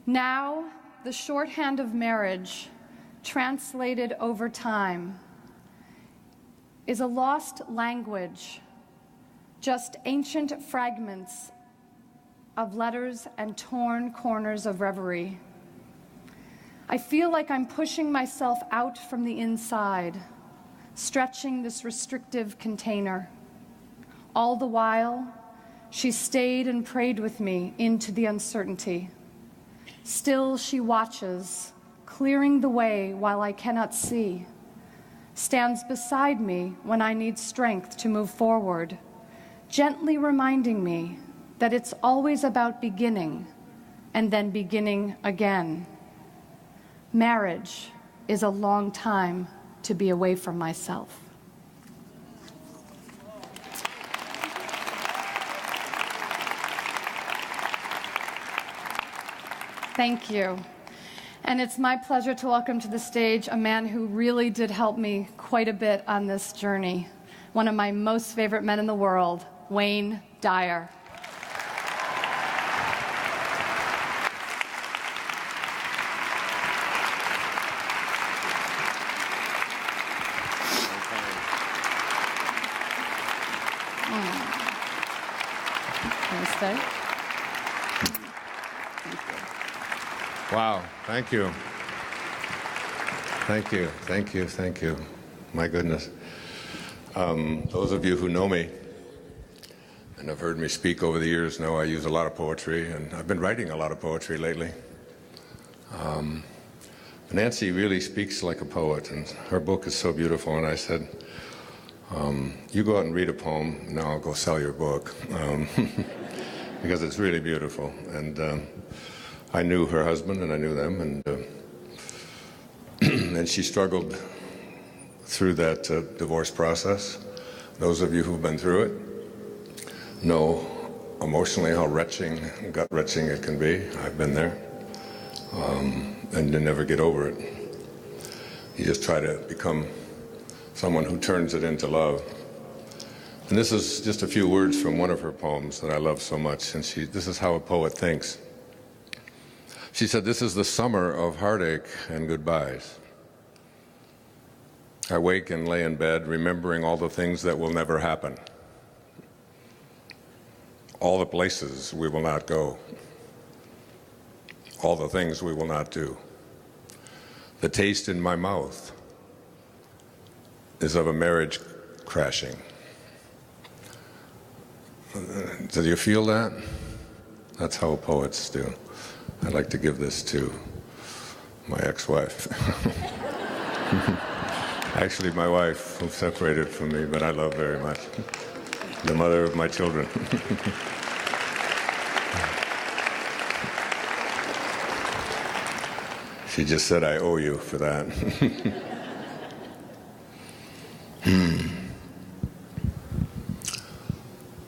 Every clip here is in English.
Now, the shorthand of marriage, translated over time, is a lost language, just ancient fragments of letters and torn corners of reverie. I feel like I'm pushing myself out from the inside, stretching this restrictive container. All the while, she stayed and prayed with me into the uncertainty. Still she watches, clearing the way while I cannot see, stands beside me when I need strength to move forward, gently reminding me that it's always about beginning and then beginning again. Marriage is a long time to be away from myself. Thank you. And it's my pleasure to welcome to the stage a man who really did help me quite a bit on this journey. One of my most favorite men in the world, Wayne Dyer. Can I stay? Wow, thank you. Thank you, thank you, thank you. My goodness. Those of you who know me and have heard me speak over the years know I use a lot of poetry, and I've been writing a lot of poetry lately. Nancy really speaks like a poet, and her book is so beautiful, and I said, you go out and read a poem, now I'll go sell your book, because it's really beautiful. And I knew her husband, and I knew them, and she struggled through that divorce process. Those of you who've been through it know emotionally how wrenching, gut-wrenching it can be. I've been there, and you never get over it. You just try to become someone who turns it into love. And this is just a few words from one of her poems that I love so much, and this is how a poet thinks. She said, "This is the summer of heartache and goodbyes. I wake and lay in bed, remembering all the things that will never happen, all the places we will not go, all the things we will not do. The taste in my mouth is of a marriage crashing." Do you feel that? That's how poets do. I'd like to give this to my ex-wife. Actually, my wife, who separated from me, but I love very much. The mother of my children. She just said, "I owe you for that."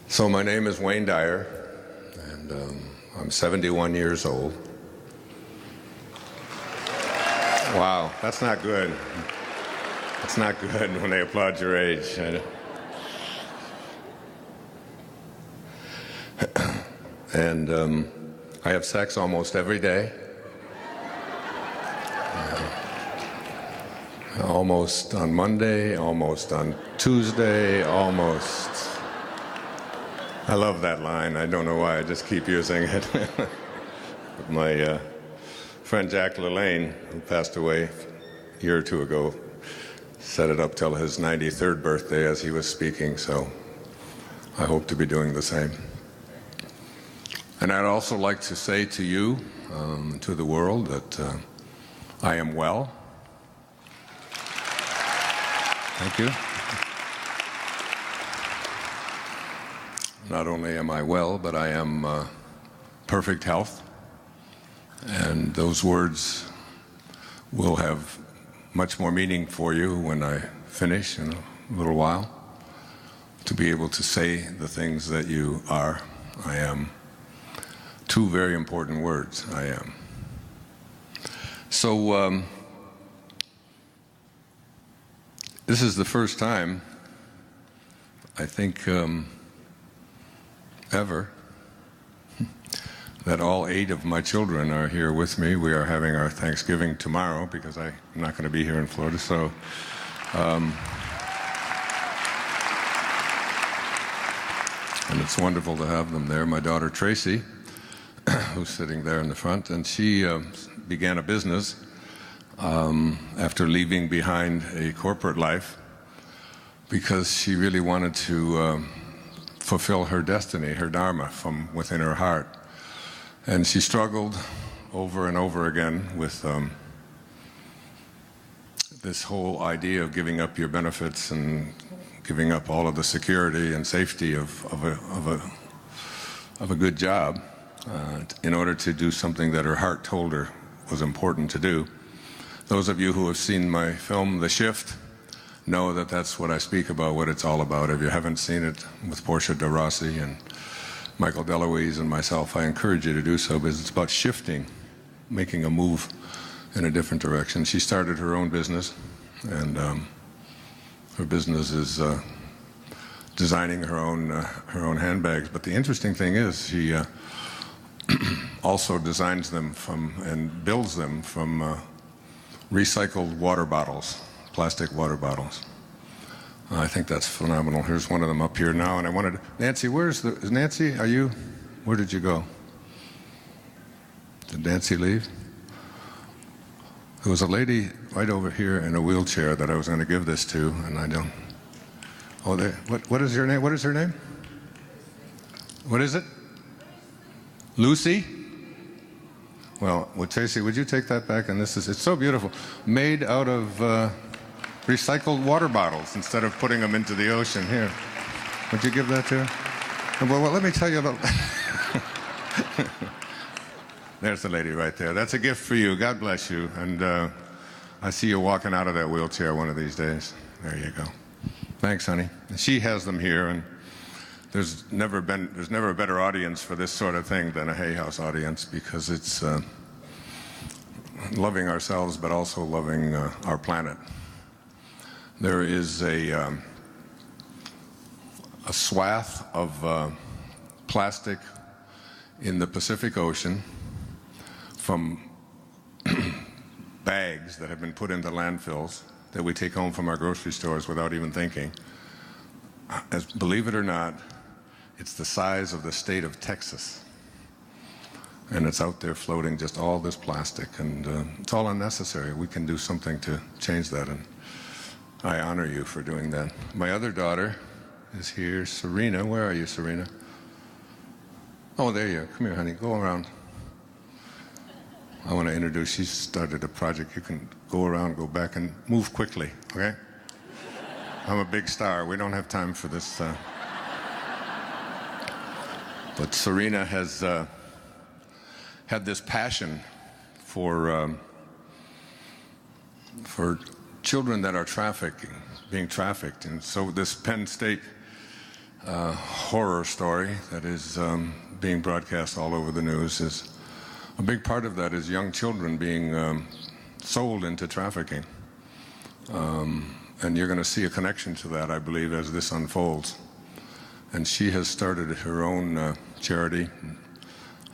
So my name is Wayne Dyer, and I'm 71 years old. Wow, that's not good. That's not good when they applaud your age. And I have sex almost every day. Almost on Monday, almost on Tuesday, almost. I love that line. I don't know why, I just keep using it. My friend Jack LaLanne, who passed away a year or two ago, set it up till his 93rd birthday as he was speaking, so I hope to be doing the same. And I'd also like to say to you, to the world, that I am well. Thank you. Not only am I well, but I am perfect health. And those words will have much more meaning for you when I finish in a little while. To be able to say the things that you are, I am. Two very important words, I am. So this is the first time, I think, ever, that all 8 of my children are here with me. We are having our Thanksgiving tomorrow because I'm not going to be here in Florida. So, and it's wonderful to have them there. My daughter Tracy, who's sitting there in the front, and she began a business after leaving behind a corporate life because she really wanted to fulfill her destiny, her dharma from within her heart. And she struggled over and over again with this whole idea of giving up your benefits and giving up all of the security and safety of a good job in order to do something that her heart told her was important to do. Those of you who have seen my film, The Shift, know that that's what I speak about, what it's all about. If you haven't seen it with Portia de Rossi and Michael DeLuise and myself, I encourage you to do so because it's about shifting, making a move in a different direction. She started her own business, and her business is designing her own handbags. But the interesting thing is she also designs them from and builds them from recycled water bottles, plastic water bottles. I think that's phenomenal. Here's one of them up here now, and I wanted Nancy. Is Nancy? Are you? Where did you go? Did Nancy leave? There was a lady right over here in a wheelchair that I was going to give this to, and I don't. Oh, there. What is your name? What is her name? What is it? Lucy? Well, Tracy, would you take that back? And it's so beautiful. Made out of recycled water bottles instead of putting them into the ocean. Here. Would you give that to her? Well, let me tell you about... There's the lady right there. That's a gift for you. God bless you. And I see you walking out of that wheelchair one of these days. There you go. Thanks, honey. She has them here, and there's never a better audience for this sort of thing than a Hay House audience, because it's loving ourselves but also loving our planet. There is a swath of plastic in the Pacific Ocean from bags that have been put into landfills that we take home from our grocery stores without even thinking. Believe it or not, it's the size of the state of Texas. And it's out there floating, just all this plastic, and it's all unnecessary. We can do something to change that, and I honor you for doing that. My other daughter is here, Serena. Where are you, Serena? Oh, there you are. Come here, honey. Go around. I want to introduce, she started a project. You can go around, go back, and move quickly, okay? I'm a big star. We don't have time for this. But Serena has had this passion for children that are being trafficked. And so this Penn State horror story that is being broadcast all over the news is a big part of that is young children being sold into trafficking. And you're going to see a connection to that, I believe, as this unfolds. And she has started her own charity,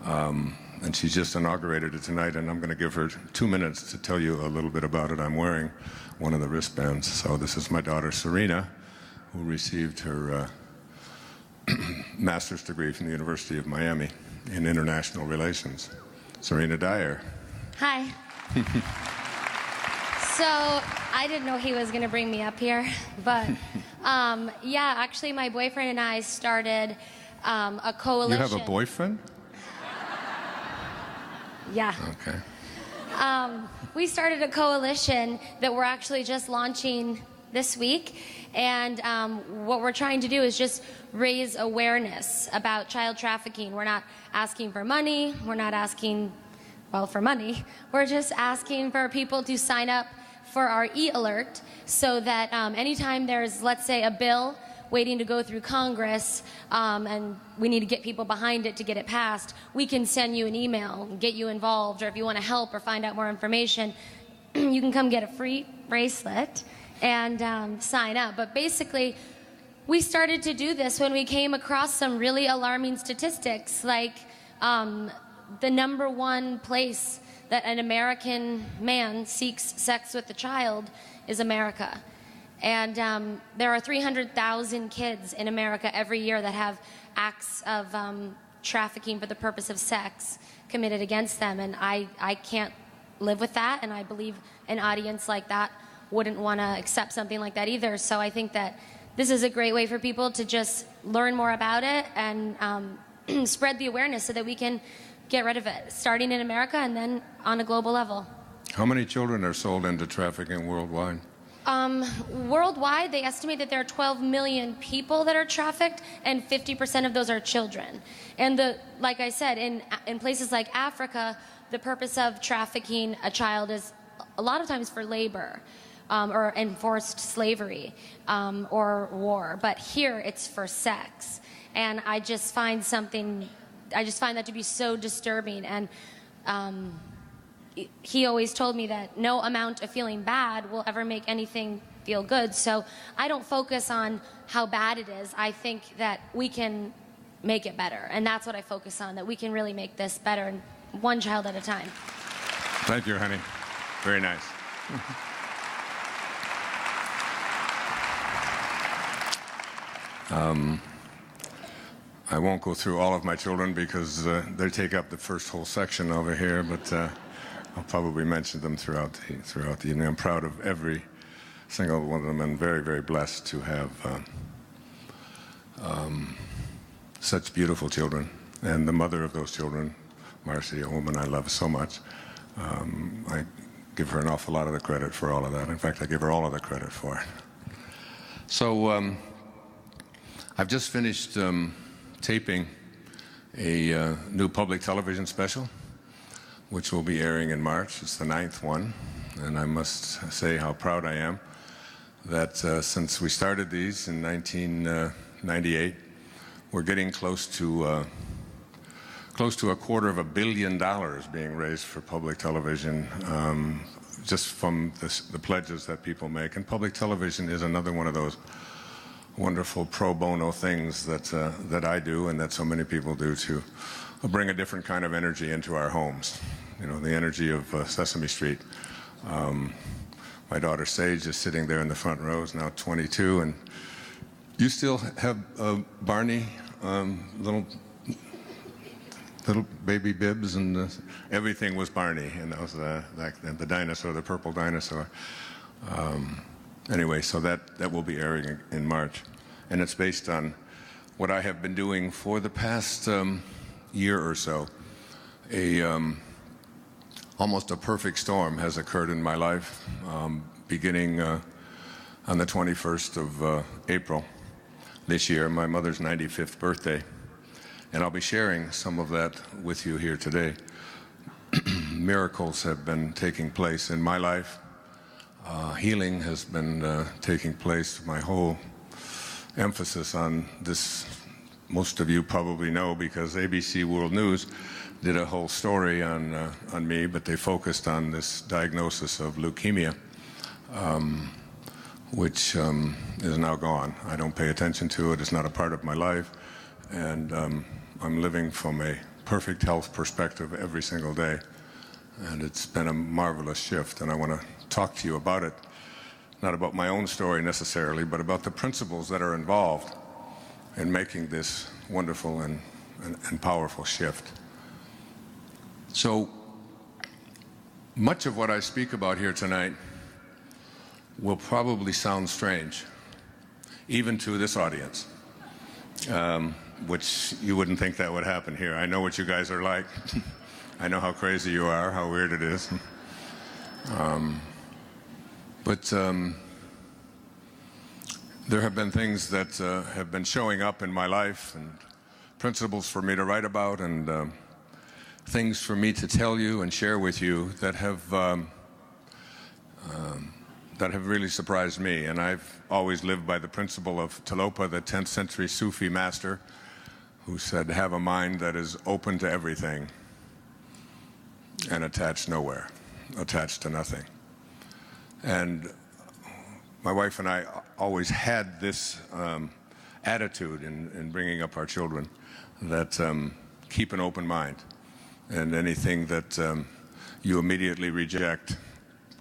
and she just inaugurated it tonight, and I'm going to give her 2 minutes to tell you a little bit about it. I'm wearing one of the wristbands. So this is my daughter, Serena, who received her master's degree from the University of Miami in international relations. Serena Dyer. Hi. So I didn't know he was going to bring me up here, but yeah, actually my boyfriend and I started a coalition. You have a boyfriend? Yeah. Okay. We started a coalition that we're actually just launching this week, and what we're trying to do is just raise awareness about child trafficking. We're not asking for money. We're not asking, well, for money. We're just asking for people to sign up for our e-alert so that anytime there's, let's say, a bill waiting to go through Congress, and we need to get people behind it to get it passed, we can send you an email and get you involved, or if you want to help or find out more information, you can come get a free bracelet and sign up. But basically, we started to do this when we came across some really alarming statistics, like the #1 place that an American man seeks sex with a child is America. And there are 300,000 kids in America every year that have acts of trafficking for the purpose of sex committed against them. And I can't live with that, and I believe an audience like that wouldn't want to accept something like that either. So I think that this is a great way for people to just learn more about it and spread the awareness so that we can get rid of it, starting in America and then on a global level. How many children are sold into trafficking worldwide? Worldwide, they estimate that there are 12 million people that are trafficked, and 50% of those are children. And like I said, in places like Africa, the purpose of trafficking a child is a lot of times for labor, or enforced slavery, or war. But here, it's for sex. And I just find that to be so disturbing. And he always told me that no amount of feeling bad will ever make anything feel good. So I don't focus on how bad it is. I think that we can make it better. And that's what I focus on, that we can really make this better, one child at a time. Thank you, honey. Very nice. I won't go through all of my children because they take up the first whole section over here, but I'll probably mention them throughout the evening. I'm proud of every single one of them, and very, very blessed to have such beautiful children. And the mother of those children, Marcy, a woman I love so much, I give her an awful lot of the credit for all of that. In fact, I give her all of the credit for it. So I've just finished taping a new public television special, which will be airing in March. It's the 9th one, and I must say how proud I am that since we started these in 1998, we're getting close to $250 million being raised for public television, just from the pledges that people make. And public television is another one of those wonderful pro bono things that I do and that so many people do to bring a different kind of energy into our homes. You know, the energy of Sesame Street. My daughter Sage is sitting there in the front row, is now 22, and you still have Barney, little baby Bibs, and everything was Barney, and that was the dinosaur, the purple dinosaur. Anyway, so that will be airing in March, and it's based on what I have been doing for the past year or so. Almost a perfect storm has occurred in my life, beginning on the 21st of April this year, my mother's 95th birthday. And I'll be sharing some of that with you here today. Miracles have been taking place in my life. Healing has been taking place. My whole emphasis on this, most of you probably know because ABC World News did a whole story on me, but they focused on this diagnosis of leukemia, which is now gone. I don't pay attention to it. It's not a part of my life. And I'm living from a perfect health perspective every single day. And it's been a marvelous shift. And I want to talk to you about it, not about my own story necessarily, but about the principles that are involved in making this wonderful and powerful shift. So much of what I speak about here tonight will probably sound strange, even to this audience, which you wouldn't think that would happen here. I know what you guys are like. I know how crazy you are, how weird it is. But there have been things that have been showing up in my life, and principles for me to write about, and things for me to tell you and share with you that have really surprised me. And I've always lived by the principle of Tilopa, the 10th century Sufi master, who said, have a mind that is open to everything and attached nowhere, attached to nothing. And my wife and I always had this attitude in bringing up our children, that keep an open mind. and anything that you immediately reject,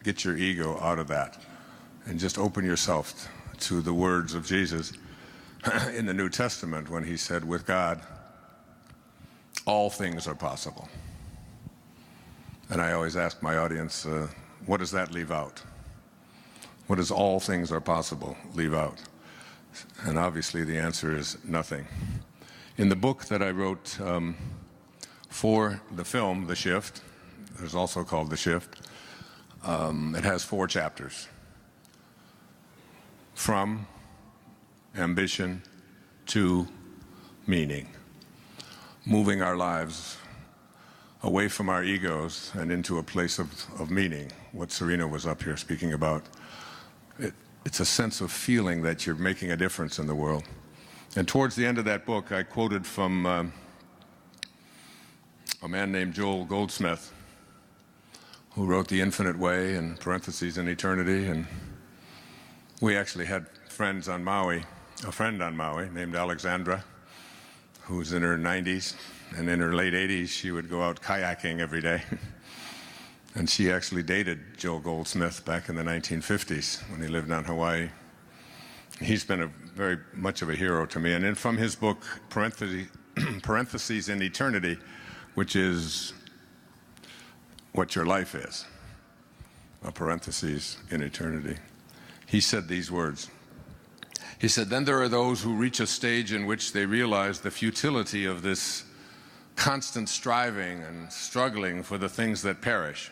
get your ego out of that and just open yourself to the words of Jesus in the New Testament when he said, with God, all things are possible. And I always ask my audience, what does that leave out? What does all things are possible leave out? And obviously the answer is nothing. In the book that I wrote for the film, The Shift, it was also called The Shift, it has 4 chapters. From ambition to meaning. Moving our lives away from our egos and into a place of meaning, what Serena was up here speaking about. It's a sense of feeling that you're making a difference in the world. And towards the end of that book, I quoted from a man named Joel Goldsmith, who wrote The Infinite Way, in parentheses, in eternity. And we actually had friends on Maui, a friend on Maui named Alexandra, who's in her 90s, and in her late 80s, she would go out kayaking every day. And she actually dated Joel Goldsmith back in the 1950s when he lived on Hawaii. He's been a very much of a hero to me. And then from his book, Parentheses in Eternity, which is what your life is, a parentheses in eternity, he said these words. He said, then there are those who reach a stage in which they realize the futility of this constant striving and struggling for the things that perish,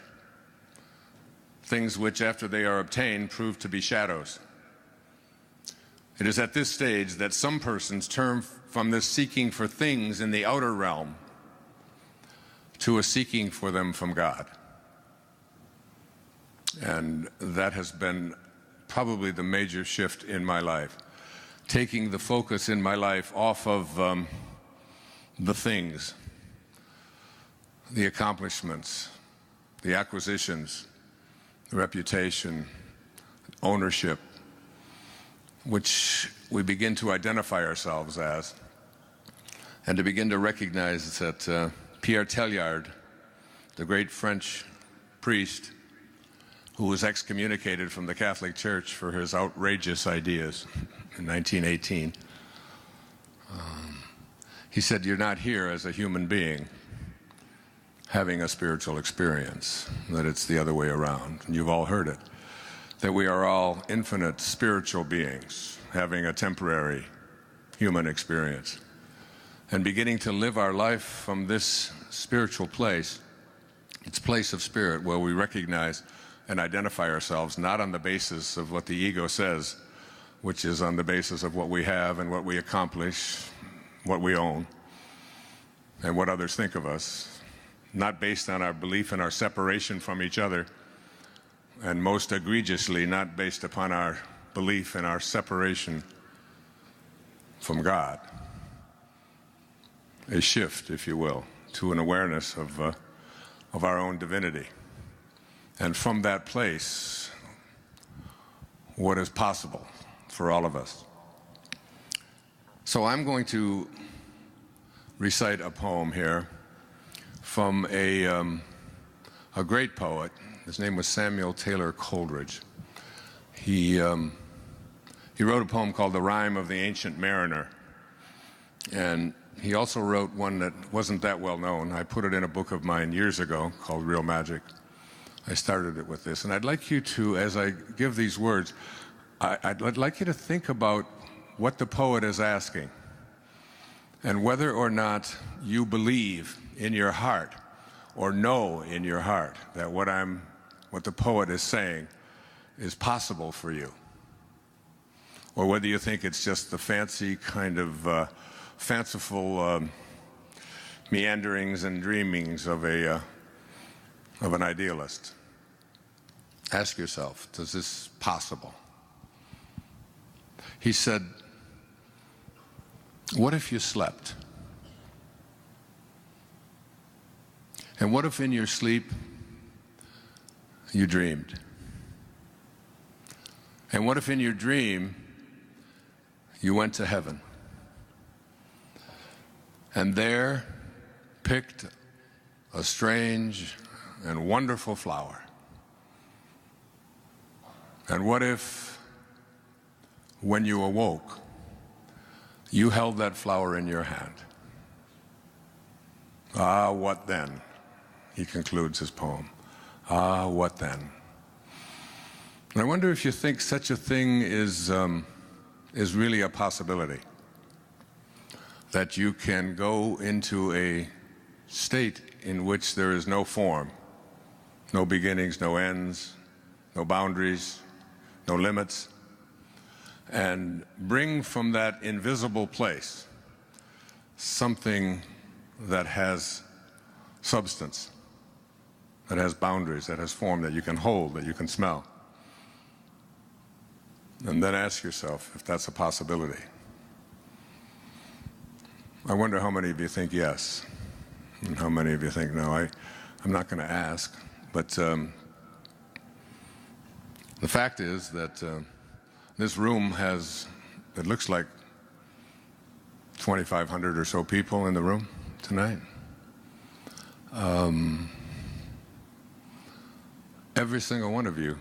things which, after they are obtained, prove to be shadows. It is at this stage that some persons turn from this seeking for things in the outer realm to a seeking for them from God. And that has been probably the major shift in my life, taking the focus in my life off of the things, the accomplishments, the acquisitions, the reputation, ownership, which we begin to identify ourselves as, and to begin to recognize that Pierre Teilhard, the great French priest who was excommunicated from the Catholic Church for his outrageous ideas in 1918, he said, you're not here as a human being having a spiritual experience, that it's the other way around. And you've all heard it, that we are all infinite spiritual beings having a temporary human experience and beginning to live our life from this spiritual place. It's a place of spirit where we recognize and identify ourselves not on the basis of what the ego says, which is on the basis of what we have and what we accomplish, what we own, and what others think of us, not based on our belief in our separation from each other, and most egregiously, not based upon our belief in our separation from God. A shift, if you will, to an awareness of our own divinity. And from that place, what is possible for all of us. So I'm going to recite a poem here from a great poet. His name was Samuel Taylor Coleridge. He wrote a poem called The Rime of the Ancient Mariner. And he also wrote one that wasn't that well known. I put it in a book of mine years ago called Real Magic. I started it with this. And I'd like you to, as I give these words, I'd like you to think about what the poet is asking and whether or not you believe in your heart or know in your heart that what the poet is saying is possible for you, or whether you think it's just the fancy kind of fanciful meanderings and dreamings of an idealist. Ask yourself, is this possible? He said, what if you slept? And what if in your sleep you dreamed? And what if in your dream you went to heaven and there picked a strange and wonderful flower. And what if, when you awoke, you held that flower in your hand? Ah, what then? He concludes his poem. Ah, what then? And I wonder if you think such a thing is really a possibility, that you can go into a state in which there is no form, no beginnings, no ends, no boundaries, no limits, and bring from that invisible place something that has substance, that has boundaries, that has form, that you can hold, that you can smell. And then ask yourself if that's a possibility. I wonder how many of you think yes, and how many of you think no. I'm not going to ask, but the fact is that this room has, it looks like 2,500 or so people in the room tonight. Every single one of you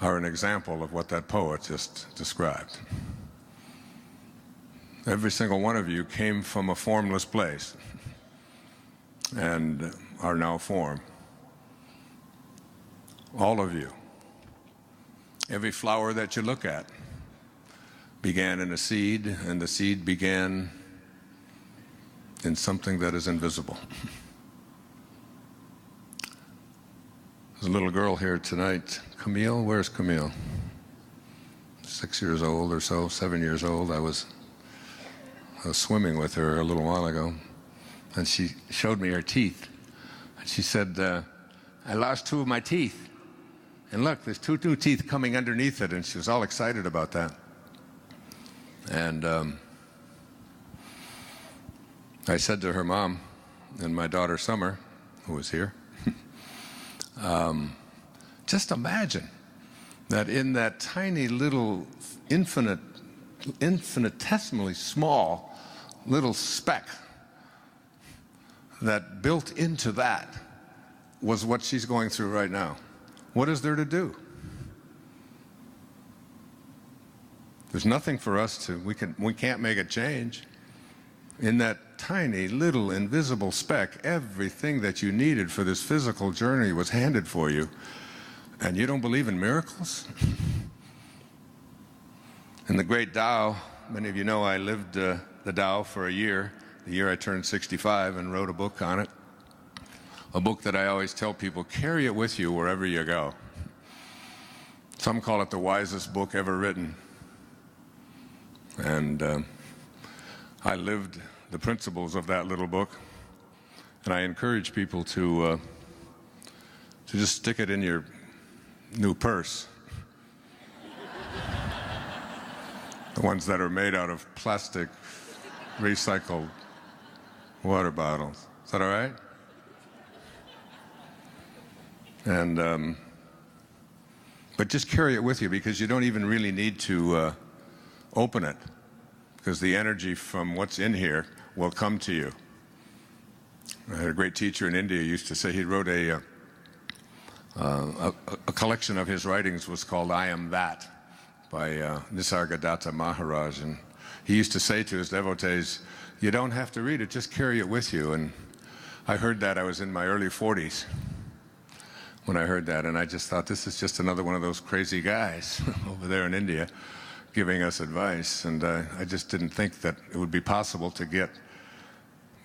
are an example of what that poet just described. Every single one of you came from a formless place and are now form. All of you. Every flower that you look at began in a seed, and the seed began in something that is invisible. There's a little girl here tonight. Camille, where's Camille? 6 years old or so, 7 years old. I was swimming with her a little while ago, and she showed me her teeth. And she said, I lost 2 of my teeth. And look, there's 2 new teeth coming underneath it, and she was all excited about that. And I said to her mom and my daughter Summer, who was here, just imagine that in that tiny little infinitesimally small little speck that built into that was what she's going through right now. What is there to do? There's nothing for us to, we can't make a change. In that tiny little invisible speck, everything that you needed for this physical journey was handed for you. And you don't believe in miracles? In the great Tao, many of you know I lived the Tao for a year, the year I turned 65, and wrote a book on it. A book that I always tell people, carry it with you wherever you go. Some call it the wisest book ever written. And I lived the principles of that little book, and I encourage people to just stick it in your new purse. The ones that are made out of plastic, recycled water bottles. Is that all right? And but just carry it with you, because you don't even really need to open it, because the energy from what's in here will come to you. I had a great teacher in India who used to say, he wrote a collection of his writings was called I Am That by Nisargadatta Maharaj, and he used to say to his devotees, you don't have to read it, just carry it with you. And I heard that, I was in my early 40s when I heard that, and I just thought, this is just another one of those crazy guys over there in India giving us advice, and I just didn't think that it would be possible to get.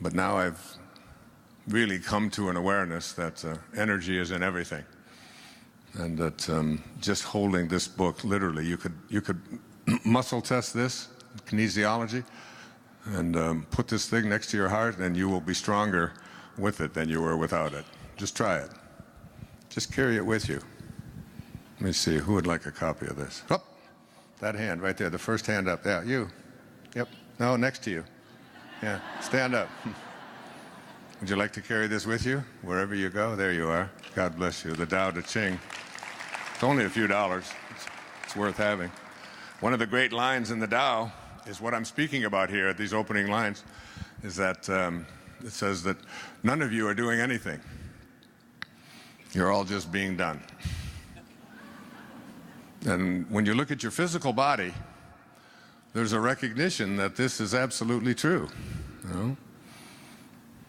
But now I've really come to an awareness that energy is in everything, and that just holding this book, literally, you could muscle test this, kinesiology, and put this thing next to your heart, and you will be stronger with it than you were without it. Just try it. Just carry it with you. Let me see, who would like a copy of this? Oh, that hand right there, the first hand up. Yeah, you. Yep. No, next to you. Yeah, stand up. Would you like to carry this with you wherever you go? There you are. God bless you. The Tao Te Ching. It's only a few dollars. It's worth having. One of the great lines in the Tao is what I'm speaking about here at these opening lines, is that it says that none of you are doing anything. You're all just being done. And when you look at your physical body, there's a recognition that this is absolutely true. You know?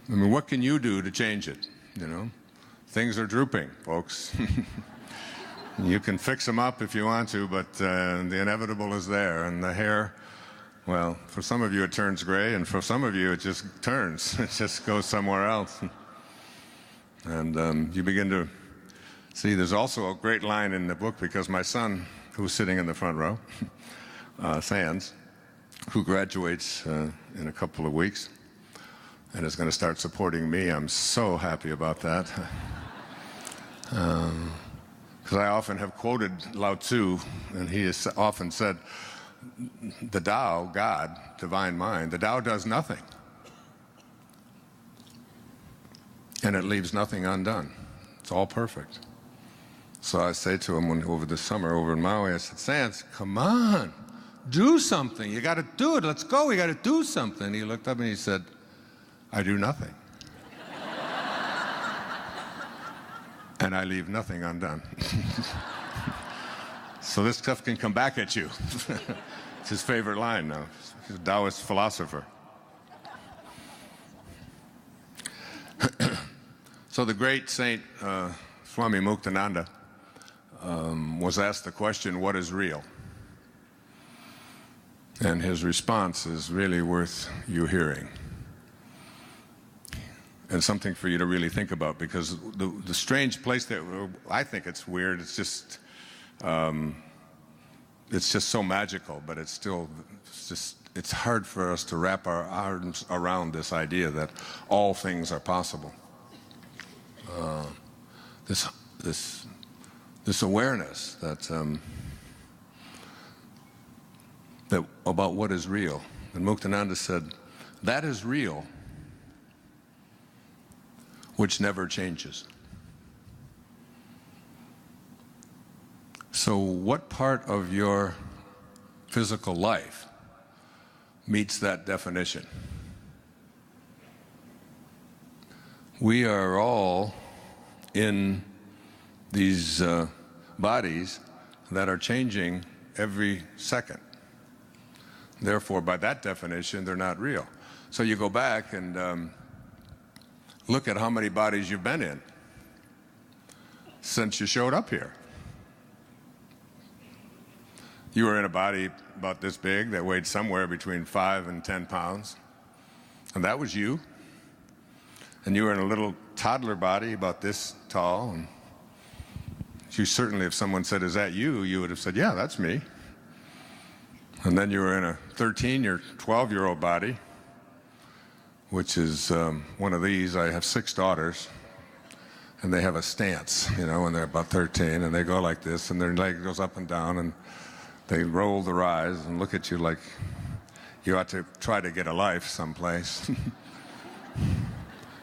I mean, what can you do to change it? You know, things are drooping, folks. You can fix them up if you want to, but the inevitable is there. And the hair, well, for some of you it turns gray, and for some of you it just turns. It just goes somewhere else. And you begin to see, there's also a great line in the book, because my son, who's sitting in the front row, Sands, who graduates in a couple of weeks and is going to start supporting me. I'm so happy about that. Because I often have quoted Lao Tzu, and he has often said, the Tao, God, divine mind, the Tao does nothing. And it leaves nothing undone. It's all perfect. So I say to him over the summer over in Maui, I said, Sands, come on, do something. You got to do it. Let's go. We got to do something. He looked up and he said, I do nothing. And I leave nothing undone. So this stuff can come back at you. It's his favorite line now. He's a Taoist philosopher. So the great Saint Swami Muktananda was asked the question, what is real? And his response is really worth you hearing. And something for you to really think about, because the strange place that I think it's weird, it's just so magical, but it's still, it's hard for us to wrap our arms around this idea that all things are possible. This awareness that about what is real. And Muktananda said, that is real, which never changes. So what part of your physical life meets that definition? We are all in these bodies that are changing every second. Therefore, by that definition, they're not real. So you go back and look at how many bodies you've been in since you showed up here. You were in a body about this big that weighed somewhere between 5 and 10 pounds, and that was you. And you were in a little toddler body about this tall, and you certainly, if someone said, is that you, you would have said, yeah, that's me. And then you were in a 13 or 12-year-old body, which is one of these. I have 6 daughters, and they have a stance, you know, when they're about 13, and they go like this, and their leg goes up and down, and they roll their eyes and look at you like you ought to try to get a life someplace.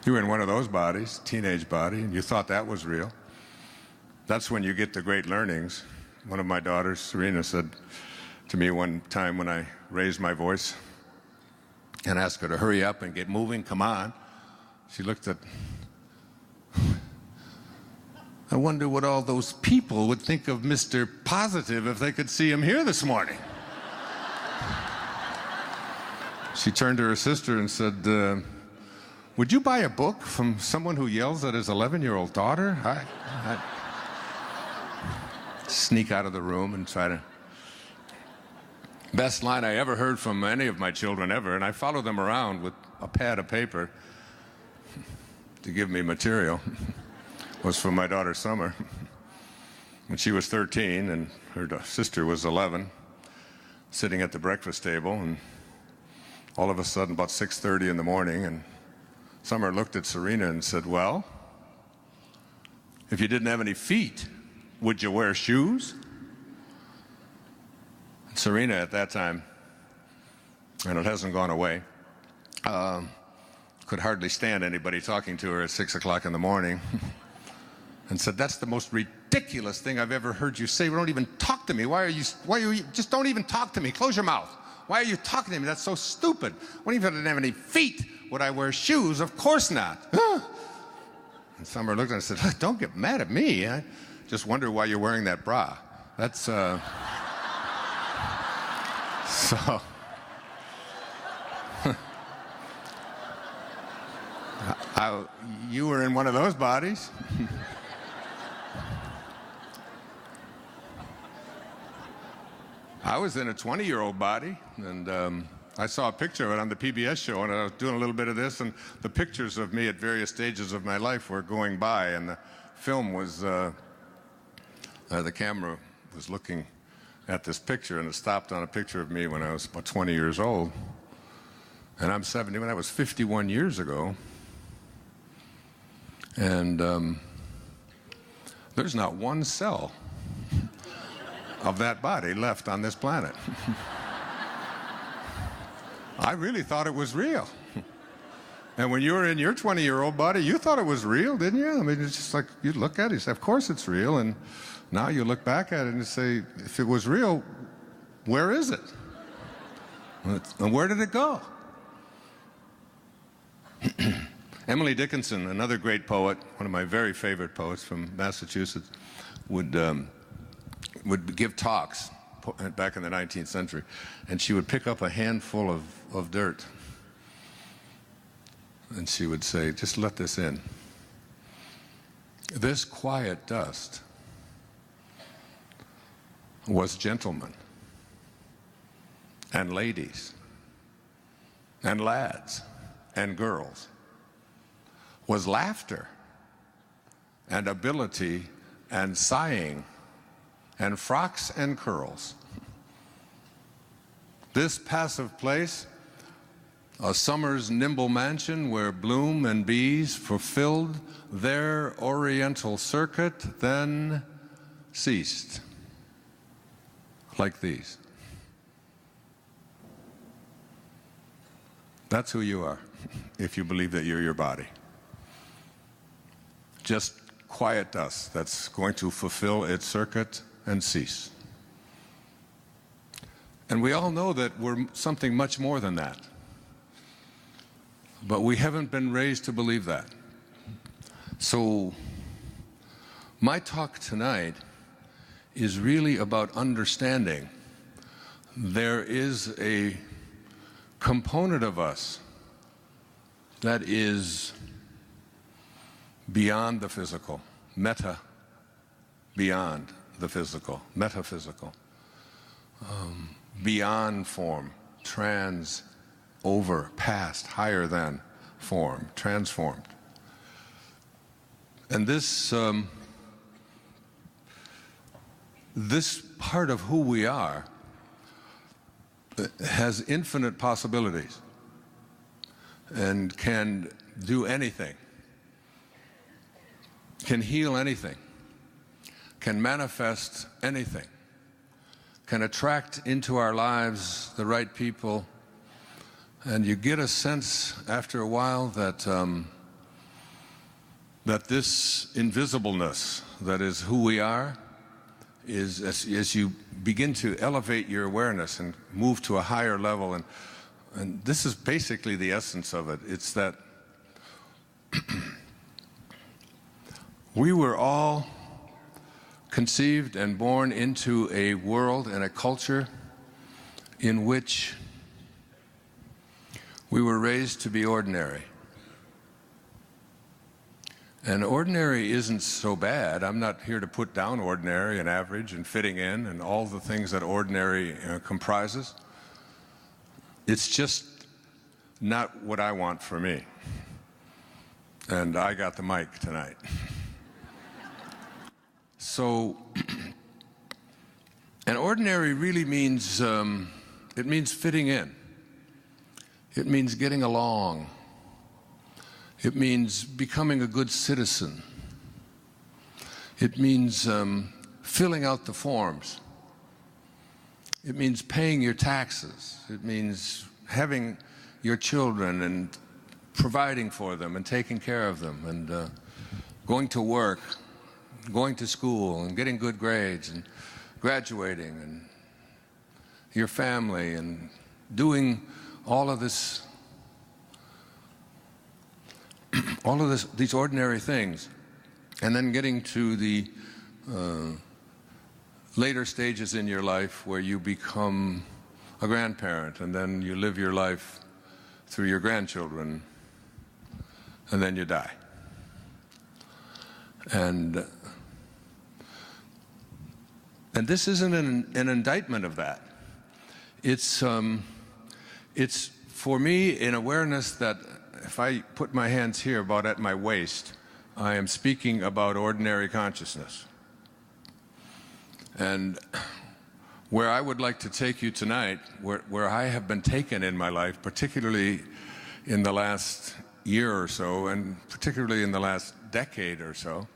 You were in one of those bodies, teenage body, and you thought that was real. That's when you get the great learnings. One of my daughters, Serena, said to me one time when I raised my voice and asked her to hurry up and get moving, come on. She looked at, I wonder what all those people would think of Mr. Positive if they could see him here this morning. She turned to her sister and said, would you buy a book from someone who yells at his 11-year-old daughter? I sneak out of the room and try to. Best line I ever heard from any of my children ever, and I follow them around with a pad of paper to give me material, was from my daughter Summer. When she was 13 and her sister was 11, sitting at the breakfast table, and all of a sudden about 6:30 in the morning, and Summer looked at Serena and said, well, if you didn't have any feet, would you wear shoes? Serena at that time, and it hasn't gone away, could hardly stand anybody talking to her at 6 o'clock in the morning, and said, that's the most ridiculous thing I've ever heard you say. Don't even talk to me. Why are you, just don't even talk to me. Close your mouth. Why are you talking to me? That's so stupid. What if you didn't have any feet? Would I wear shoes? Of course not. And Summer looked at me and said, don't get mad at me. I just wonder why you're wearing that bra. That's, so... You were in one of those bodies. I was in a 20-year-old body, and I saw a picture of it on the PBS show, and I was doing a little bit of this, and the pictures of me at various stages of my life were going by, and the film was, the camera was looking at this picture, and it stopped on a picture of me when I was about 20 years old. And I'm 70, when that was 51 years ago. And there's not one cell of that body left on this planet. I really thought it was real. And when you were in your 20-year-old body, you thought it was real, didn't you? I mean, it's just like, you look at it, you say, of course it's real. And now you look back at it and you say, if it was real, where is it? And where did it go? Emily Dickinson, another great poet, one of my very favorite poets from Massachusetts, would give talks back in the 19th century, and she would pick up a handful of dirt, and she would say, just let this in. This quiet dust was gentlemen and ladies and lads and girls, was laughter and ability and sighing and frocks and curls. This passive place, a summer's nimble mansion where bloom and bees fulfilled their oriental circuit, then ceased, like these. That's who you are, if you believe that you're your body. Just quiet dust that's going to fulfill its circuit and cease. And we all know that we're something much more than that. But we haven't been raised to believe that. So my talk tonight is really about understanding there is a component of us that is beyond the physical, beyond the physical, metaphysical, beyond form, over, past, higher than form, transformed. And this part of who we are has infinite possibilities and can do anything, can heal anything, can manifest anything, can attract into our lives the right people. And you get a sense after a while that that this invisibleness that is who we are is, as you begin to elevate your awareness and move to a higher level, and this is basically the essence of it. It's that we were all conceived and born into a world and a culture in which we were raised to be ordinary. And ordinary isn't so bad. I'm not here to put down ordinary and average and fitting in and all the things that ordinary comprises. It's just not what I want for me. And I got the mic tonight. So, and ordinary really means, it means fitting in. It means getting along. It means becoming a good citizen. It means filling out the forms. It means paying your taxes. It means having your children and providing for them and taking care of them and going to work, going to school and getting good grades and graduating and your family and doing all of this all of these ordinary things, and then getting to the later stages in your life where you become a grandparent, and then you live your life through your grandchildren, and then you die. And this isn't an indictment of that. It's for me an awareness that if I put my hands here about at my waist, I am speaking about ordinary consciousness. And where I would like to take you tonight, where I have been taken in my life, particularly in the last year or so, and particularly in the last decade or so,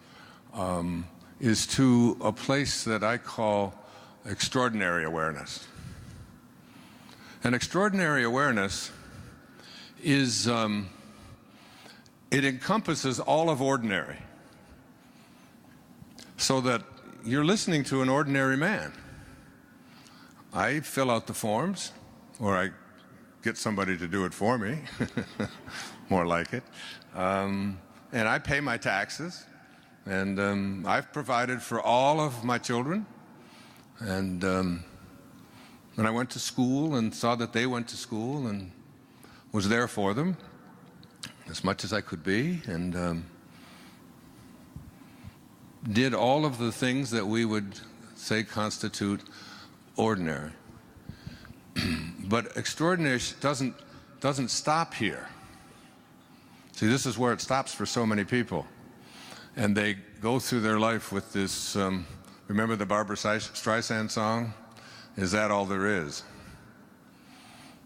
is to a place that I call extraordinary awareness. And extraordinary awareness is, it encompasses all of ordinary. So that you're listening to an ordinary man. I fill out the forms, or I get somebody to do it for me, more like it. And I pay my taxes, and I've provided for all of my children. And I went to school and saw that they went to school and was there for them as much as I could be, and did all of the things that we would say constitute ordinary. But extraordinary doesn't stop here. See, this is where it stops for so many people. And they go through their life with this, remember the Barbra Streisand song? Is that all there is?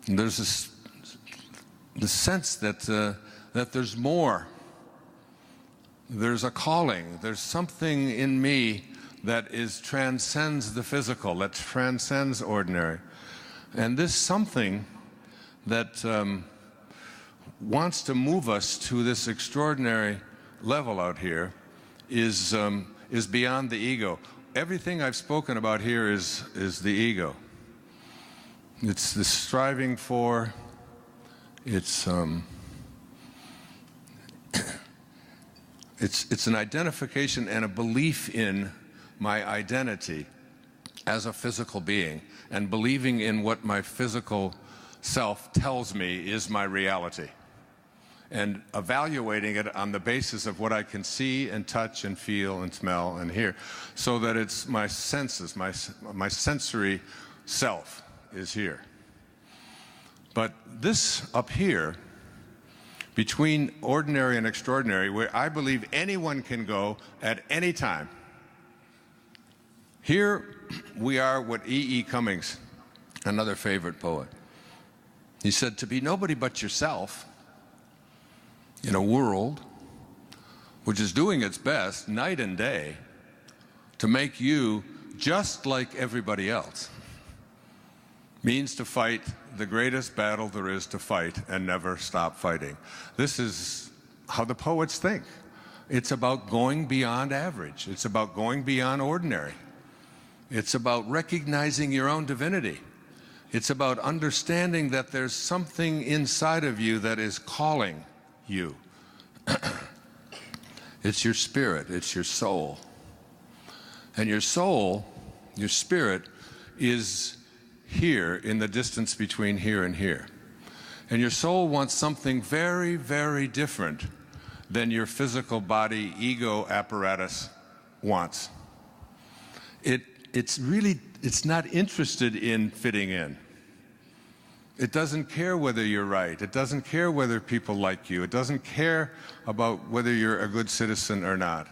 And there's this sense that there's more. There's a calling. There's something in me that transcends the physical, that transcends ordinary. And this something that wants to move us to this extraordinary level out here is beyond the ego. Everything I've spoken about here is the ego. It's the striving for, it's an identification and a belief in my identity as a physical being, and believing in what my physical self tells me is my reality, and evaluating it on the basis of what I can see and touch and feel and smell and hear, so that it's my senses, my sensory self is here. But this up here, between ordinary and extraordinary, where I believe anyone can go at any time. Here we are what E.E. Cummings, another favorite poet, he said, to be nobody but yourself in a world which is doing its best night and day to make you just like everybody else means to fight the greatest battle there is to fight and never stop fighting. This is how the poets think. It's about going beyond average. It's about going beyond ordinary. It's about recognizing your own divinity. It's about understanding that there's something inside of you that is calling you. It's your spirit, it's your soul. And your soul, your spirit, is here in the distance between here and here. And your soul wants something very, very different than your physical body ego apparatus wants. It's not interested in fitting in. It doesn't care whether you're right. It doesn't care whether people like you. It doesn't care about whether you're a good citizen or not.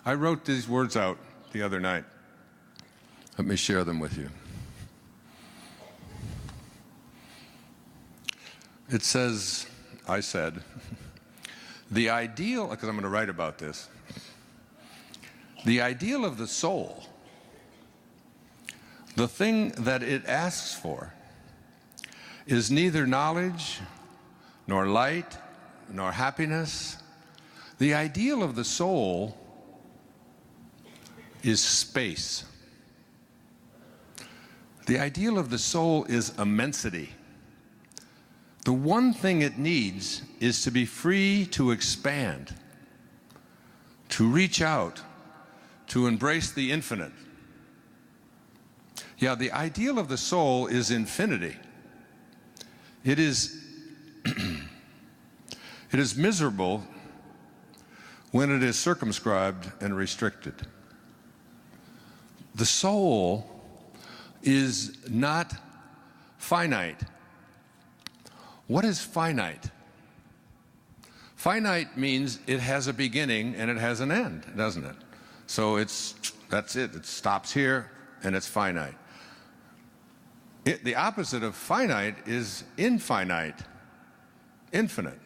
I wrote these words out the other night. Let me share them with you. It says, I said, the ideal, because I'm going to write about this, the ideal of the soul, the thing that it asks for, is neither knowledge, nor light, nor happiness. The ideal of the soul is space. The ideal of the soul is immensity. The one thing it needs is to be free to expand, to reach out, to embrace the infinite. Yeah, the ideal of the soul is infinity. It is, it is miserable when it is circumscribed and restricted. The soul is not finite. What is finite? Finite means it has a beginning and it has an end, doesn't it? So that's it. It stops here and it's finite. The opposite of finite is infinite, infinite.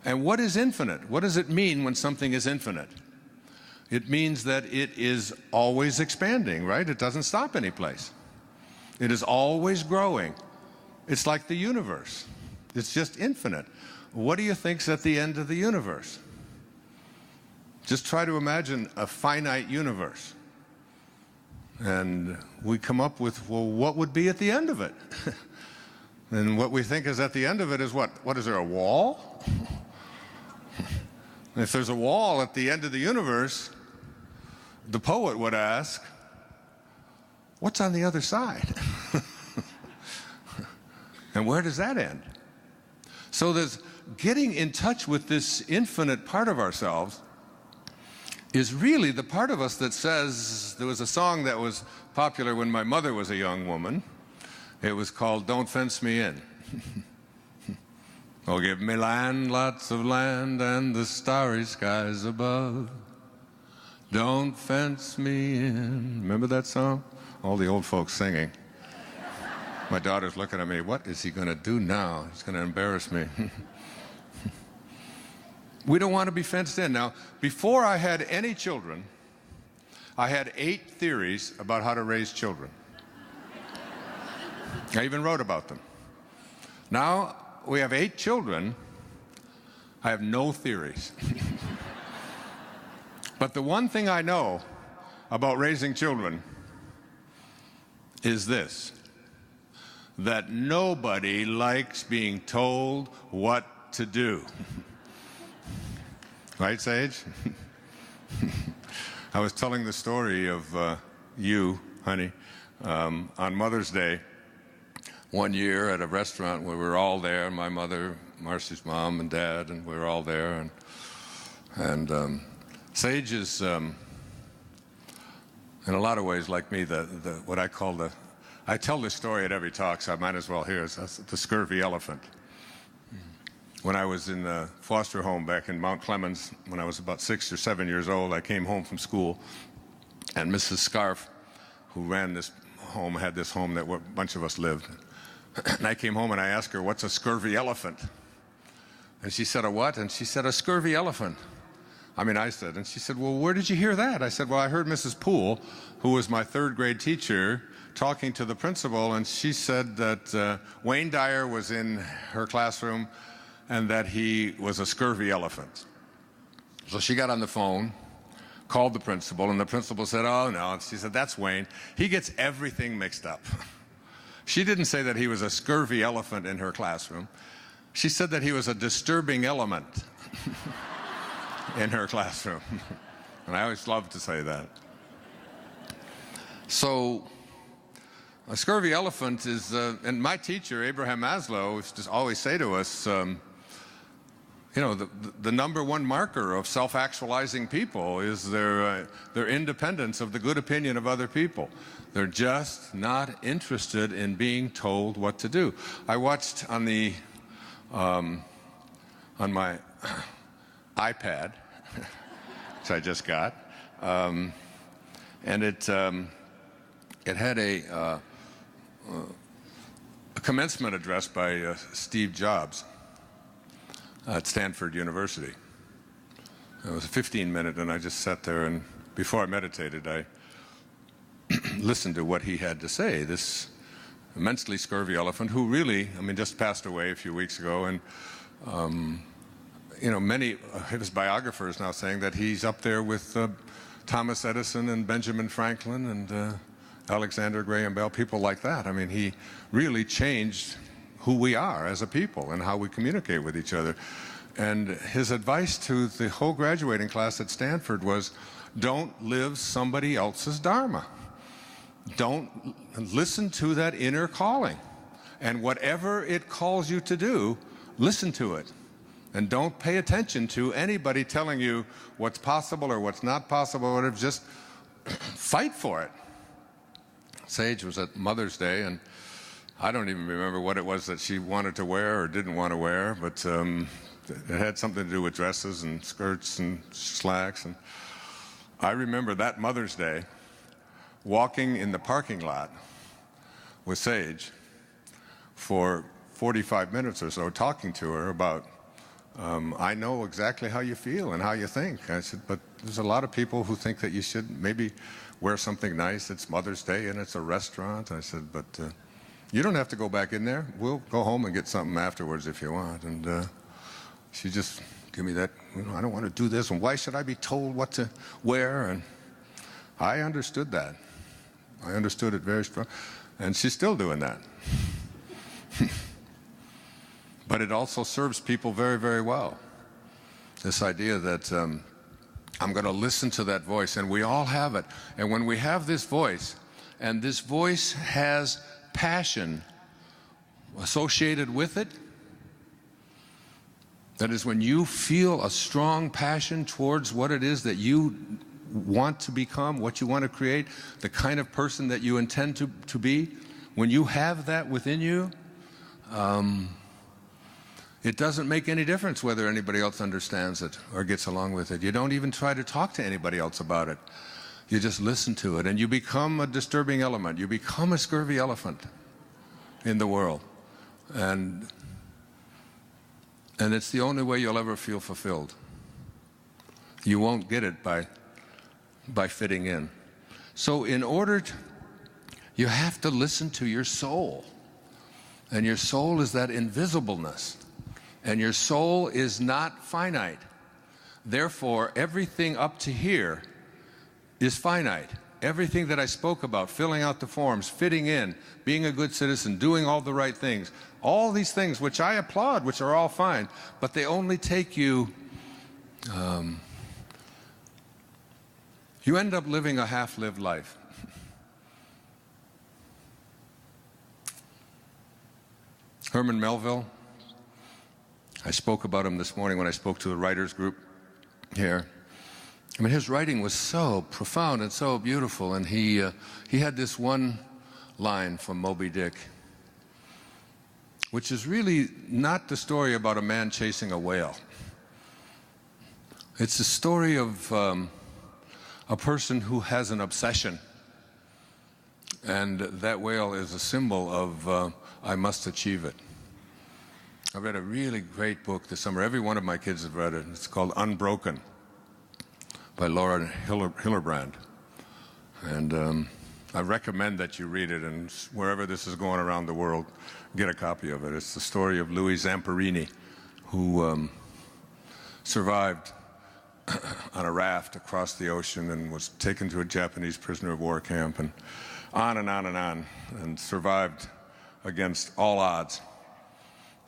And what is infinite? What does it mean when something is infinite? It means that it is always expanding, right? It doesn't stop any place. It is always growing. It's like the universe. It's just infinite. What do you think's at the end of the universe? Just try to imagine a finite universe. And we come up with, well, what would be at the end of it? And what we think is at the end of it is what? What is there, a wall? If there's a wall at the end of the universe, the poet would ask, what's on the other side? And where does that end? So there's getting in touch with this infinite part of ourselves is really the part of us that says, there was a song that was popular when my mother was a young woman. It was called Don't Fence Me In. Oh, give me land, lots of land, and the starry skies above. Don't fence me in. Remember that song? All the old folks singing. My daughter's looking at me, what is he going to do now? He's going to embarrass me. We don't want to be fenced in. Now, before I had any children, I had 8 theories about how to raise children. I even wrote about them. Now we have 8 children. I have no theories. But the one thing I know about raising children is this, that nobody likes being told what to do. Right, Sage? I was telling the story of you, honey, on Mother's Day one year at a restaurant where we were all there, my mother, Marcy's mom and dad, and we were all there. And Sage is, in a lot of ways, like me, what I call I tell this story at every talk, so I might as well hear it. That's the scurvy elephant. When I was in the foster home back in Mount Clemens, when I was about 6 or 7 years old, I came home from school, and Mrs. Scarf, who ran this home, had this home that a bunch of us lived. And I came home and I asked her, what's a scurvy elephant? And she said, a what? And she said, a scurvy elephant. I said, and she said, well, where did you hear that? I said, well, I heard Mrs. Poole, who was my 3rd grade teacher, talking to the principal, and she said that Wayne Dyer was in her classroom and that he was a scurvy elephant. So she got on the phone, called the principal, and the principal said, oh, no. She said, that's Wayne. He gets everything mixed up. She didn't say that he was a scurvy elephant in her classroom. She said that he was a disturbing element in her classroom. And I always loved to say that. So a scurvy elephant is, and my teacher, Abraham Maslow, used to always say to us, you know, the number one marker of self-actualizing people is their independence of the good opinion of other people. They're just not interested in being told what to do. I watched on my iPad, which I just got, and it had a commencement address by Steve Jobs at Stanford University. It was a 15-minute, and I just sat there, and before I meditated, I listened to what he had to say. This immensely scurvy elephant, who really, just passed away a few weeks ago, and you know, many of his biographers now saying that he's up there with Thomas Edison and Benjamin Franklin and Alexander Graham Bell, people like that. He really changed who we are as a people and how we communicate with each other. And his advice to the whole graduating class at Stanford was, don't live somebody else's dharma. Don't listen to that inner calling. And whatever it calls you to do, listen to it. And don't pay attention to anybody telling you what's possible or what's not possible, or whatever. Just fight for it. Sage was at Mother's Day, and I don't even remember what it was that she wanted to wear or didn't want to wear, but it had something to do with dresses and skirts and slacks. And I remember that Mother's Day walking in the parking lot with Sage for 45 minutes or so, talking to her about, I know exactly how you feel and how you think. I said, but there's a lot of people who think that you should maybe wear something nice. It's Mother's Day and it's a restaurant. I said, but you don't have to go back in there. We'll go home and get something afterwards if you want. And she just gave me that, I don't want to do this, and why should I be told what to wear? And I understood that. I understood it very strong. And she's still doing that. But it also serves people very, very well. This idea that I'm going to listen to that voice, and we all have it. And when we have this voice, and this voice has passion associated with it, that is, when you feel a strong passion towards what it is that you want to become, what you want to create, the kind of person that you intend to be, when you have that within you, it doesn't make any difference whether anybody else understands it or gets along with it. You don't even try to talk to anybody else about it. You just listen to it, and you become a disturbing element. You become a scurvy elephant in the world. And it's the only way you'll ever feel fulfilled. You won't get it by fitting in. So in order to, you have to listen to your soul. And your soul is that invisibleness. And your soul is not finite. Therefore, everything up to here is finite. Everything that I spoke about, filling out the forms, fitting in, being a good citizen, doing all the right things, all these things which I applaud, which are all fine, but they only take you, you end up living a half-lived life. Herman Melville, I spoke about him this morning when I spoke to the writers group here. I mean, his writing was so profound and so beautiful, and he had this one line from Moby Dick, which is really not the story about a man chasing a whale. It's the story of a person who has an obsession, and that whale is a symbol of I must achieve it. I read a really great book this summer. Every one of my kids have read it. It's called Unbroken by Laura Hillerbrand. And I recommend that you read it, and wherever this is going around the world, get a copy of it. It's the story of Louis Zamperini, who survived on a raft across the ocean and was taken to a Japanese prisoner of war camp, and on and on and on, and survived against all odds.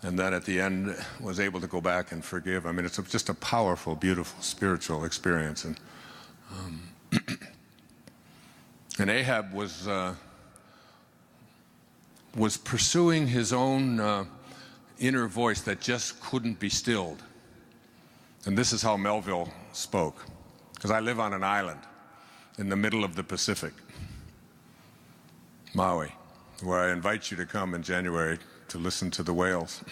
And then at the end was able to go back and forgive. I mean, it's just a powerful, beautiful, spiritual experience. And Ahab was pursuing his own inner voice that just couldn't be stilled. And this is how Melville spoke. Because I live on an island in the middle of the Pacific, Maui, where I invite you to come in January to listen to the whales.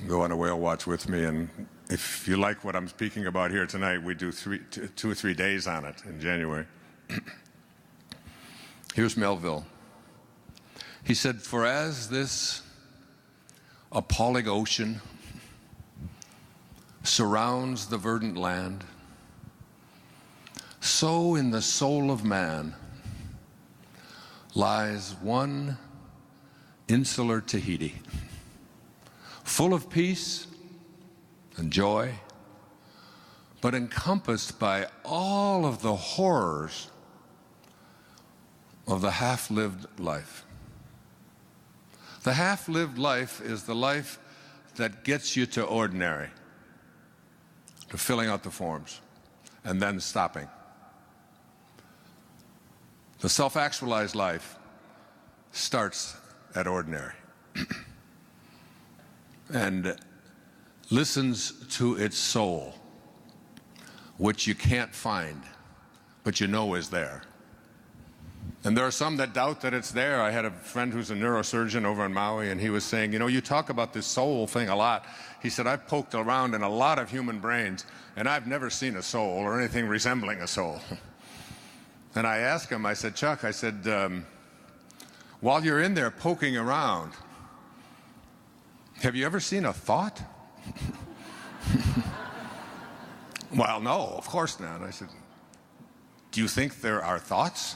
Go on a whale watch with me, and if you like what I'm speaking about here tonight, we do 2 or 3 days on it in January. Here's Melville. He said, "For as this appalling ocean surrounds the verdant land, so in the soul of man lies one insular Tahiti, full of peace and joy, but encompassed by all of the horrors of the half-lived life. The half-lived life is the life that gets you to ordinary, to filling out the forms, and then stopping. The self-actualized life starts at ordinary and listens to its soul, which you can't find, but you know is there. And there are some that doubt that it's there. I had a friend who's a neurosurgeon over in Maui, and he was saying, you know, you talk about this soul thing a lot. He said, I've poked around in a lot of human brains, and I've never seen a soul or anything resembling a soul. And I asked him, I said, Chuck, I said, while you're in there poking around, have you ever seen a thought? Well, no, of course not. I said, do you think there are thoughts?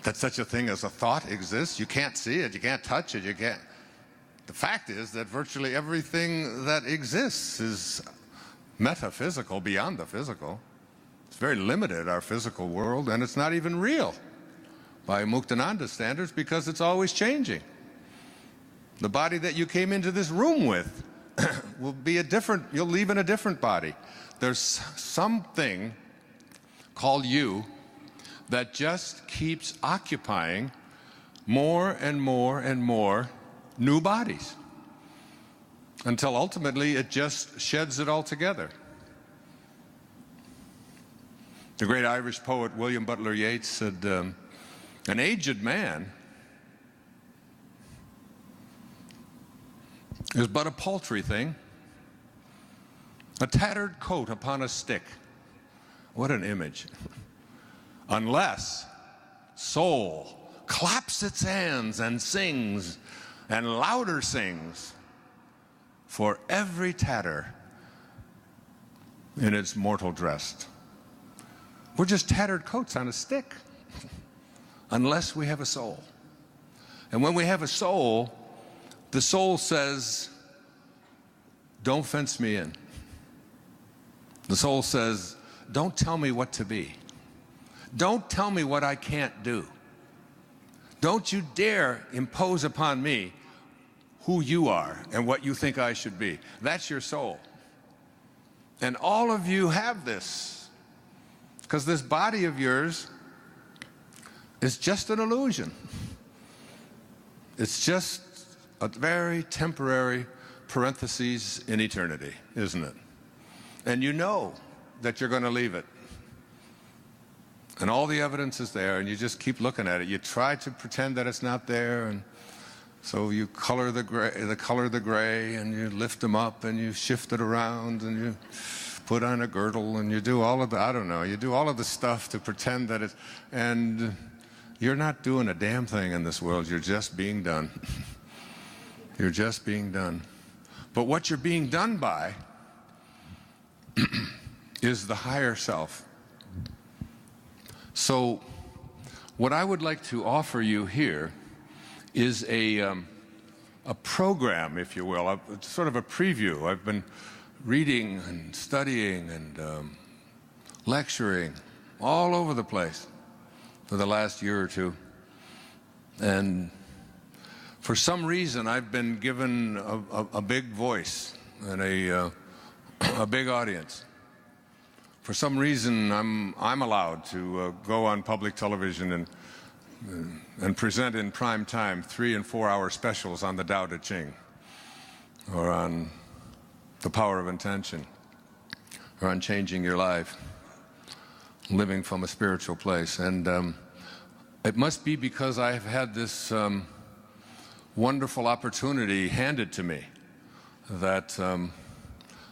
That such a thing as a thought exists? You can't see it, you can't touch it, you can't. The fact is that virtually everything that exists is metaphysical, beyond the physical. It's very limited, our physical world, and it's not even real by Muktananda standards because it's always changing. The body that you came into this room with will be a different, you'll leave in a different body. There's something called you that just keeps occupying more and more and more new bodies until ultimately it just sheds it all together. The great Irish poet William Butler Yeats said, an aged man is but a paltry thing, a tattered coat upon a stick. What an image. Unless soul claps its hands and sings, and louder sings, for every tatter in its mortal dress. We're just tattered coats on a stick, unless we have a soul. And when we have a soul, the soul says, don't fence me in. The soul says, don't tell me what to be. Don't tell me what I can't do. Don't you dare impose upon me who you are and what you think I should be. That's your soul. And all of you have this, because this body of yours is just an illusion. It's just a very temporary parenthesis in eternity, isn't it? And you know that you're going to leave it. And all the evidence is there, and you just keep looking at it. You try to pretend that it's not there, and so you color the gray, and you lift them up, and you shift it around, and you put on a girdle, and you do all of the, I don't know, you do all of the stuff to pretend that it's, and you're not doing a damn thing in this world. You're just being done. You're just being done. But what you're being done by is the higher self. So what I would like to offer you here is a program, if you will, sort of a preview. I've been reading and studying and lecturing all over the place for the last year or two. And for some reason, I've been given a big voice and a big audience. For some reason, I'm allowed to go on public television and present in prime time 3- and 4-hour specials on the Tao Te Ching, or on the power of intention, or on changing your life, living from a spiritual place. And it must be because I have had this wonderful opportunity handed to me that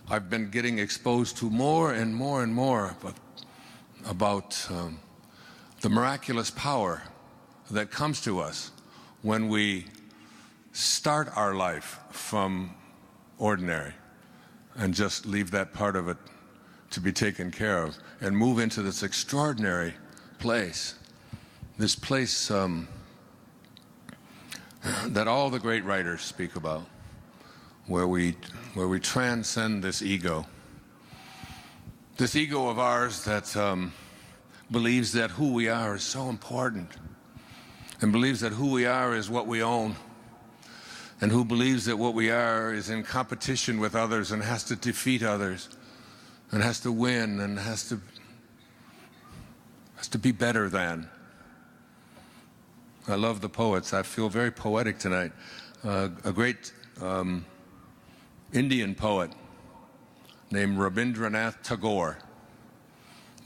I've been getting exposed to more and more and more about the miraculous power that comes to us when we start our life from ordinary and just leave that part of it to be taken care of and move into this extraordinary place, this place that all the great writers speak about, where we transcend this ego of ours that believes that who we are is so important, and believes that who we are is what we own, and who believes that what we are is in competition with others and has to defeat others and has to win and has to be better than. I love the poets. I feel very poetic tonight. A great Indian poet named Rabindranath Tagore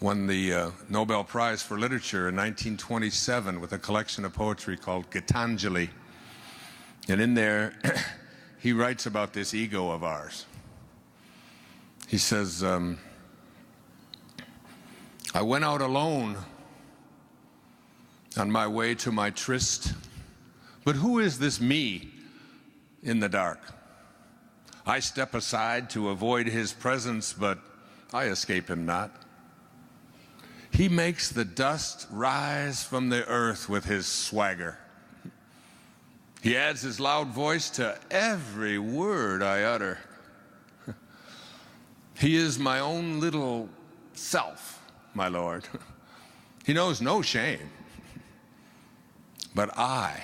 won the Nobel Prize for Literature in 1927 with a collection of poetry called Gitanjali. And in there, he writes about this ego of ours. He says, I went out alone on my way to my tryst, but who is this me in the dark? I step aside to avoid his presence, but I escape him not. He makes the dust rise from the earth with his swagger. He adds his loud voice to every word I utter. He is my own little self, my Lord. He knows no shame. But I,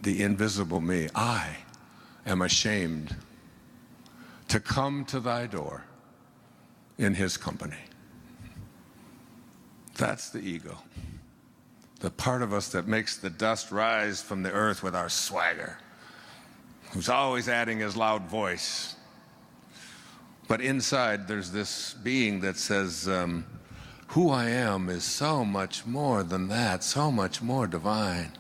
the invisible me, I am ashamed to come to thy door in his company. That's the ego. The part of us that makes the dust rise from the earth with our swagger, who's always adding his loud voice. But inside there's this being that says, who I am is so much more than that, so much more divine.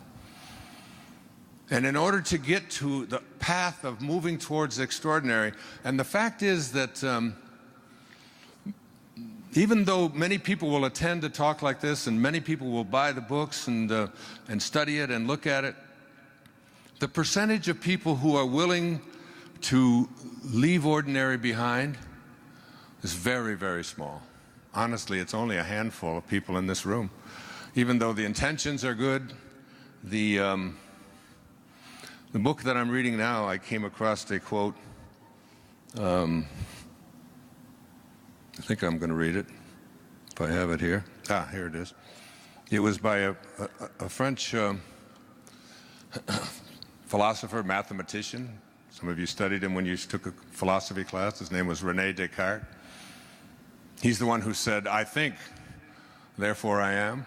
And in order to get to the path of moving towards extraordinary, and the fact is that even though many people will attend a talk like this and many people will buy the books and study it and look at it, the percentage of people who are willing to leave ordinary behind is very, very small. Honestly, it's only a handful of people in this room. Even though the intentions are good, the book that I'm reading now, I came across a quote. I think I'm going to read it, if I have it here. Here it is. It was by a French philosopher, mathematician. Some of you studied him when you took a philosophy class. His name was René Descartes. He's the one who said, I think, therefore I am.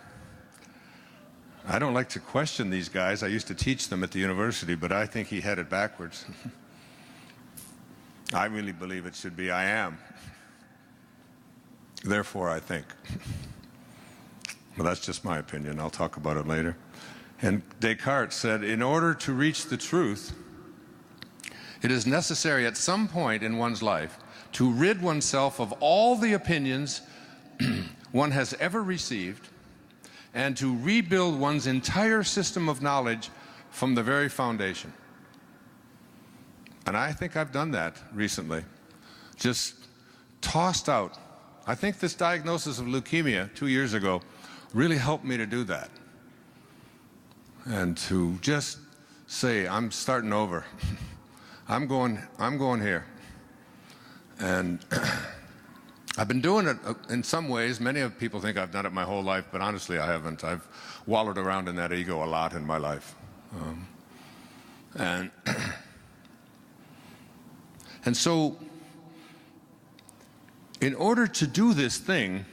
I don't like to question these guys. I used to teach them at the university, but I think he had it backwards. I really believe it should be, I am. Therefore I think. Well, that's just my opinion. I'll talk about it later. And Descartes said, in order to reach the truth, it is necessary at some point in one's life to rid oneself of all the opinions one has ever received and to rebuild one's entire system of knowledge from the very foundation. And I think I've done that recently. Just tossed out. I think this diagnosis of leukemia 2 years ago really helped me to do that. And to just say, I'm starting over. I'm going here. And I've been doing it in some ways. Many of people think I've done it my whole life, but honestly I haven't. I've wallowed around in that ego a lot in my life. And so in order to do this thing,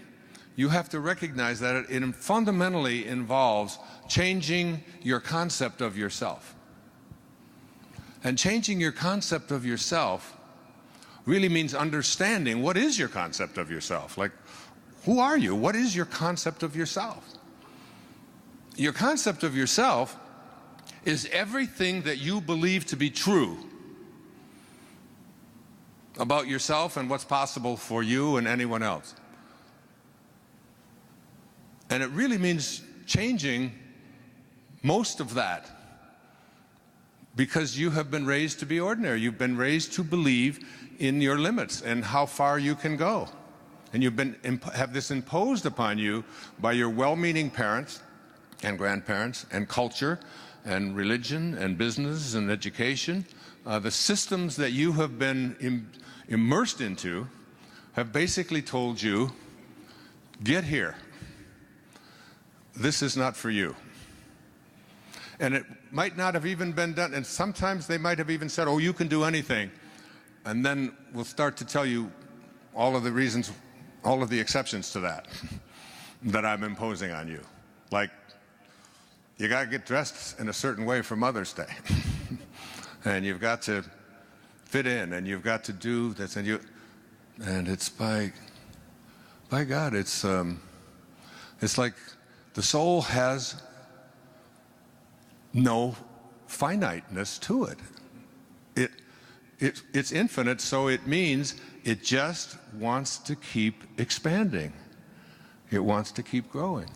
you have to recognize that it fundamentally involves changing your concept of yourself. And changing your concept of yourself really means understanding what is your concept of yourself. Like, who are you? What is your concept of yourself? Your concept of yourself is everything that you believe to be true about yourself and what's possible for you and anyone else. And it really means changing most of that, because you have been raised to be ordinary. You've been raised to believe in your limits and how far you can go. And you've have this imposed upon you by your well-meaning parents and grandparents and culture and religion and business and education. The systems that you have been immersed into have basically told you, get here. This is not for you. And it might not have even been done, and sometimes they might have even said, oh, you can do anything. And then we'll start to tell you all of the reasons, all of the exceptions to that, that I'm imposing on you. Like, you got to get dressed in a certain way for Mother's Day. And you've got to fit in, and you've got to do this, and it's by God, it's like the soul has no finiteness to it. It's infinite, so it means it just wants to keep expanding. It wants to keep growing.